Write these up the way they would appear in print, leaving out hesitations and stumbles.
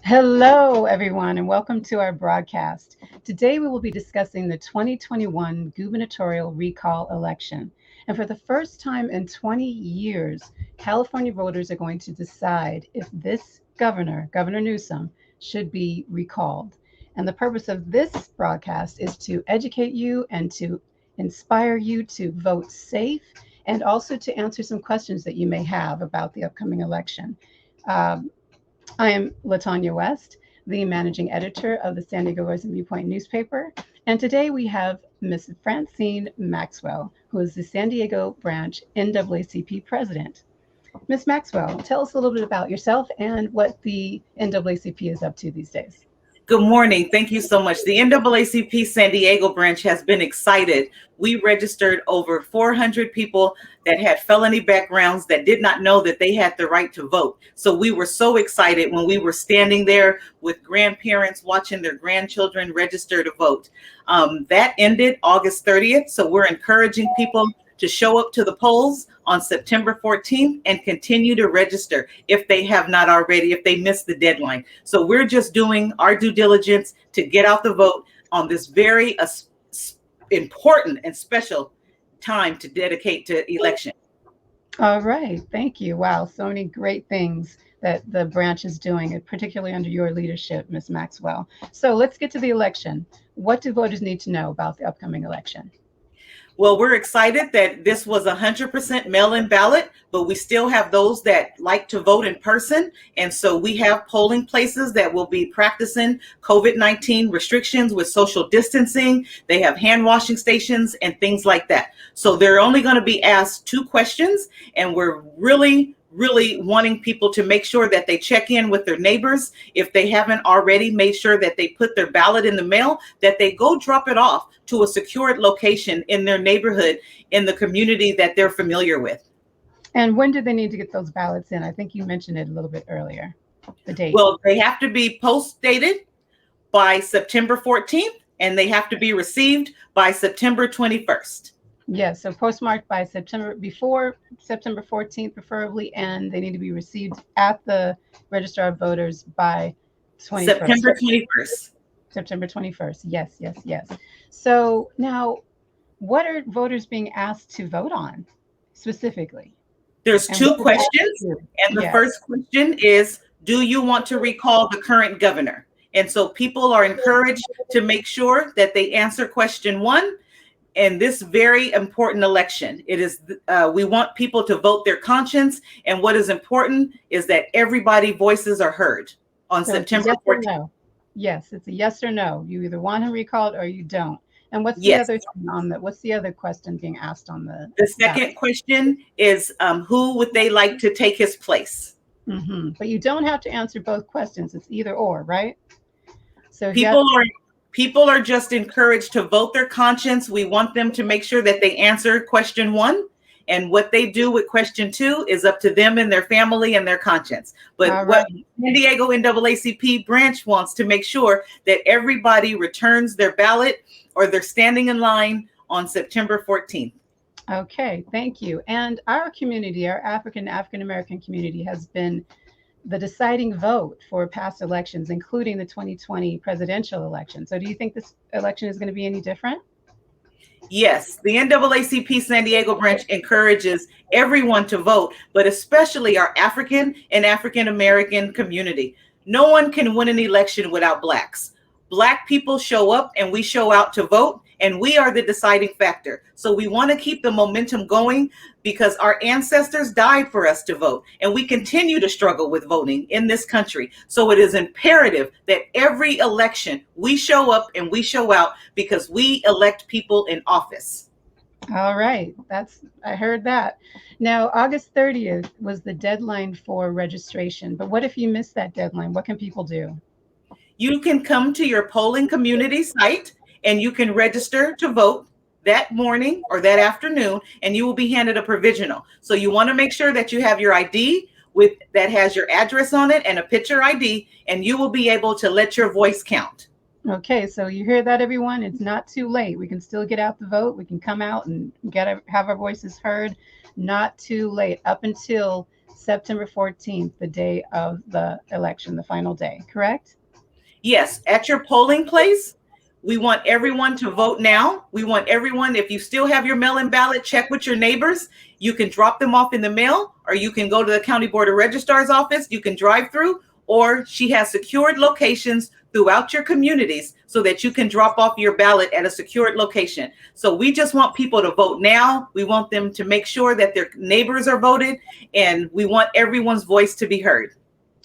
Hello, everyone, and welcome to our broadcast. Today, we will be discussing the 2021 gubernatorial recall election. And for the first time in 20 years, California voters are going to decide if this governor, Governor Newsom, should be recalled. And the purpose of this broadcast is to educate you and to inspire you to vote safe and also to answer some questions that you may have about the upcoming election. Um, I am Latanya West, the managing editor of the San Diego Voice and Viewpoint newspaper. And today we have Ms. Francine Maxwell, who is the San Diego branch NAACP president. Ms. Maxwell, tell us a little bit about yourself and what the NAACP is up to these days. Good morning. Thank you so much. The NAACP San Diego branch has been excited. We registered over 400 people that had felony backgrounds that did not know that they had the right to vote. So we were so excited when we were standing there with grandparents watching their grandchildren register to vote. That ended August 30th. So we're encouraging people to show up to the polls on September 14th and continue to register if they have not already, if they missed the deadline. So we're just doing our due diligence to get out the vote on this very important and special time to dedicate to election. All right, thank you. Wow, so many great things that the branch is doing, particularly under your leadership, Ms. Maxwell. So let's get to the election. What do voters need to know about the upcoming election? Well, we're excited that this was 100% mail-in ballot, but we still have those that like to vote in person. And so we have polling places that will be practicing COVID-19 restrictions with social distancing. They have hand washing stations and things like that. So they're only going to be asked 2 questions, and we're really wanting people to make sure that they check in with their neighbors. If they haven't already made sure that they put their ballot in the mail, that they go drop it off to a secured location in their neighborhood, in the community that they're familiar with. And when do they need to get those ballots in? I think you mentioned it a little bit earlier, the date. Well, they have to be post-dated by September 14th, and they have to be received by September 21st. Yes, so postmarked by before September 14th, preferably, and they need to be received at the Register of Voters by 21st. September 21st. September 21st. Yes. So now, what are voters being asked to vote on specifically? There's 2 questions, and the first question is, do you want to recall the current governor? And so people are encouraged to make sure that they answer question 1. In this very important election, it is we want people to vote their conscience, and what is important is that everybody's voices are heard on September 14th. No. Yes, it's a yes or no. You either want him recalled or you don't. And what's Yes. the other thing on that? What's the other question being asked on the? The second question is who would they like to take his place? Mm-hmm. But you don't have to answer both questions. It's either or, right? So People are just encouraged to vote their conscience. We want them to make sure that they answer question 1, and what they do with question 2 is up to them and their family and their conscience. But what San Diego NAACP branch wants to make sure that everybody returns their ballot or they're standing in line on September 14th. Okay, thank you. And our community, our African-American community, has been the deciding vote for past elections, including the 2020 presidential election. So do you think this election is going to be any different? Yes, the NAACP San Diego branch encourages everyone to vote, but especially our African and African American community. No one can win an election without Blacks. Black people show up and we show out to vote, and we are the deciding factor. So we want to keep the momentum going because our ancestors died for us to vote, and we continue to struggle with voting in this country. So it is imperative that every election we show up and we show out because we elect people in office. All right, I heard that. Now, August 30th was the deadline for registration, but what if you missed that deadline? What can people do? You can come to your polling community site and you can register to vote that morning or that afternoon, and you will be handed a provisional. So you want to make sure that you have your ID that has your address on it and a picture ID, and you will be able to let your voice count. Okay, so you hear that, everyone? It's not too late. We can still get out the vote. We can come out and have our voices heard. Not too late. Up until September 14th, the day of the election, the final day, correct? Yes, at your polling place. We want everyone to vote now. We want everyone, if you still have your mail-in ballot, check with your neighbors. You can drop them off in the mail, or you can go to the County Board of Registrar's office. You can drive through, or she has secured locations throughout your communities so that you can drop off your ballot at a secured location. So we just want people to vote now. We want them to make sure that their neighbors are voted, and we want everyone's voice to be heard.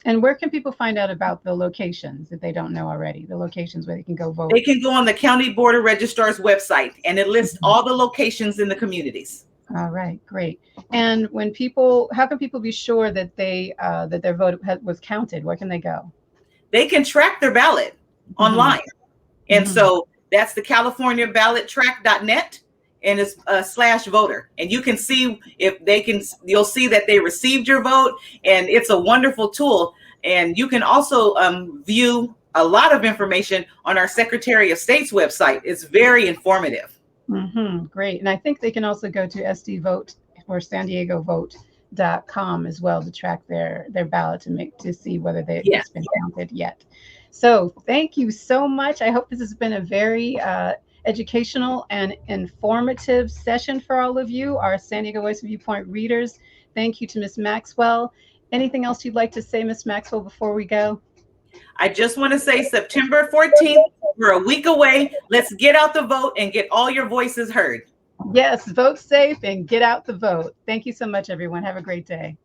And where can people find out about the locations if they don't know already? The locations where they can go vote? They can go on the County Board of Registrar's website, and it lists all the locations in the communities. All right, great. And when people, how can people be sure that that their vote was counted? Where can they go? They can track their ballot online. And so that's the CaliforniaBallotTrack.net, and it's /voter. And you can see if they can, you'll see that they received your vote, and it's a wonderful tool. And you can also view a lot of information on our Secretary of State's website. It's very informative. Great. And I think they can also go to SD Vote or San Diego Vote.com as well to track their ballot to see whether it's been counted yet. So thank you so much. I hope this has been a very educational and informative session for all of you, our San Diego Voice of Viewpoint readers. Thank you to Ms. Maxwell. Anything else you'd like to say, Ms. Maxwell, before we go? I just want to say September 14th, we're a week away. Let's get out the vote and get all your voices heard. Yes, vote safe and get out the vote. Thank you so much, everyone. Have a great day.